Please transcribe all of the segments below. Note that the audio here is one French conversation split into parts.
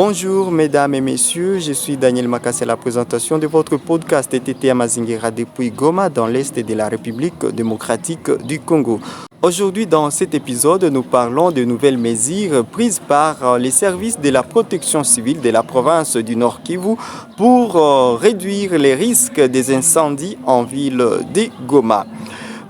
Bonjour mesdames et messieurs, je suis Daniel Makassi à la présentation de votre podcast TT à Mazingira depuis Goma dans l'est de la République démocratique du Congo. Aujourd'hui dans cet épisode, nous parlons de nouvelles mesures prises par les services de la protection civile de la province du Nord Kivu pour réduire les risques des incendies en ville de Goma.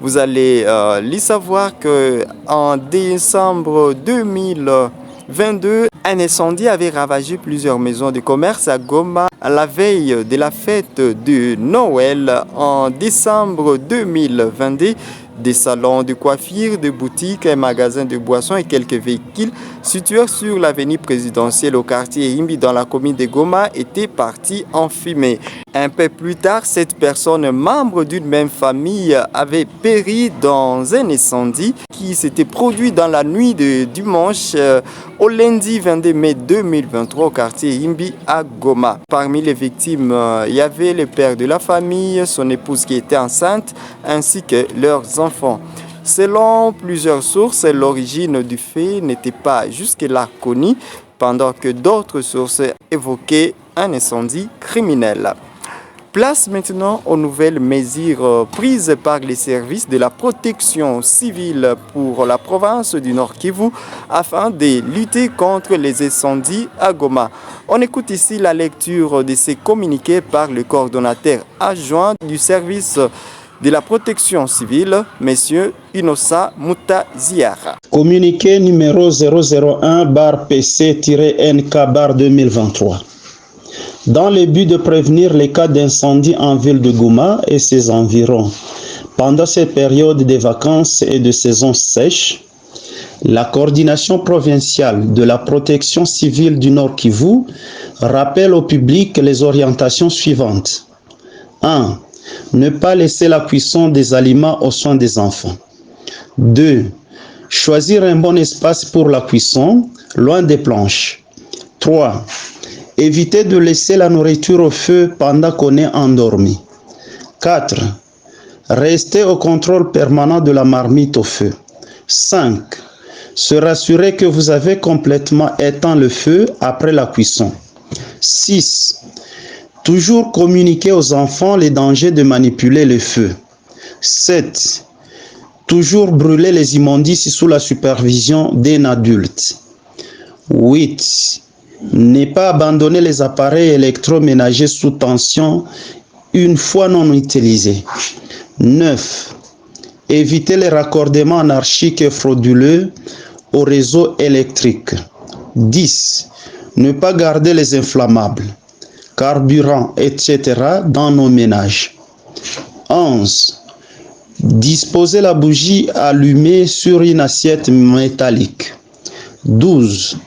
Vous allez les savoir qu'en décembre 2022, un incendie avait ravagé plusieurs maisons de commerce à Goma à la veille de la fête de Noël en décembre 2022. Des salons de coiffure, de boutiques, un magasin de boissons et quelques véhicules situés sur l'avenue présidentielle au quartier Imbi dans la commune de Goma étaient partis en fumée. Un peu plus tard, cette personne, membre d'une même famille, avait péri dans un incendie qui s'était produit dans la nuit de dimanche au lundi 22 mai 2023 au quartier Imbi à Goma. Parmi les victimes, il y avait le père de la famille, son épouse qui était enceinte, ainsi que leurs enfants. Selon plusieurs sources, l'origine du fait n'était pas jusque-là connue, pendant que d'autres sources évoquaient un incendie criminel. Place maintenant aux nouvelles mesures prises par les services de la protection civile pour la province du Nord Kivu afin de lutter contre les incendies à Goma. On écoute ici la lecture de ces communiqués par le coordonnateur adjoint du service de la protection civile, M. Inosa Mutaziara. Communiqué numéro 001-PC-NK-2023. Dans le but de prévenir les cas d'incendie en ville de Goma et ses environs, pendant cette période de vacances et de saison sèche, la coordination provinciale de la protection civile du Nord Kivu rappelle au public les orientations suivantes. 1. Ne pas laisser la cuisson des aliments aux soins des enfants. 2. Choisir un bon espace pour la cuisson, loin des planches. 3. Éviter de laisser la nourriture au feu pendant qu'on est endormi. 4. Rester au contrôle permanent de la marmite au feu. 5. Se rassurer que vous avez complètement éteint le feu après la cuisson. 6. Toujours communiquer aux enfants les dangers de manipuler le feu. 7. Toujours brûler les immondices sous la supervision d'un adulte. 8. Ne pas abandonner les appareils électroménagers sous tension une fois non utilisés. 9. Éviter les raccordements anarchiques et frauduleux au réseau électrique. 10. Ne pas garder les inflammables, carburant, etc. dans nos ménages. 11. Disposer la bougie allumée sur une assiette métallique. 12.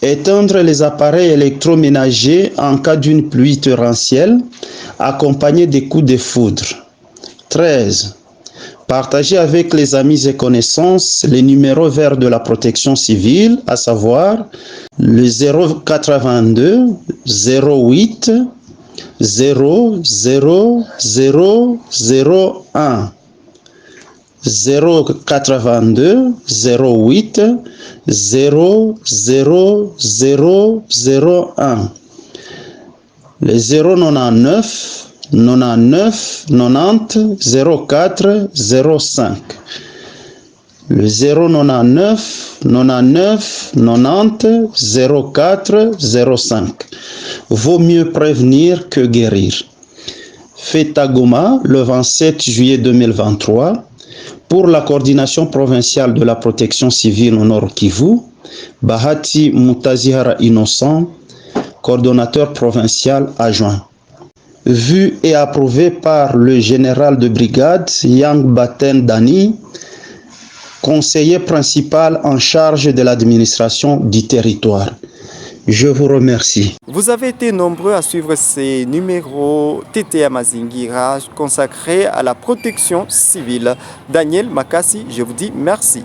Éteindre les appareils électroménagers en cas d'une pluie torrentielle accompagnée des coups de foudre. 13. Partager avec les amis et connaissances les numéros verts de la protection civile, à savoir le 082 08 00 001 082 08 00001, le 099 99 90 04 05, le 099 99 90 04 05. Vaut mieux prévenir que guérir. Fête à Goma le 27 juillet 2023. Pour la coordination provinciale de la protection civile au Nord Kivu, Bahati Mutazihara Innocent, coordonnateur provincial adjoint. Vu et approuvé par le général de brigade Yang Baten Dani, conseiller principal en charge de l'administration du territoire. Je vous remercie. Vous avez été nombreux à suivre ces numéros TT à Mazingira consacrés à la protection civile. Daniel Makassi, je vous dis merci.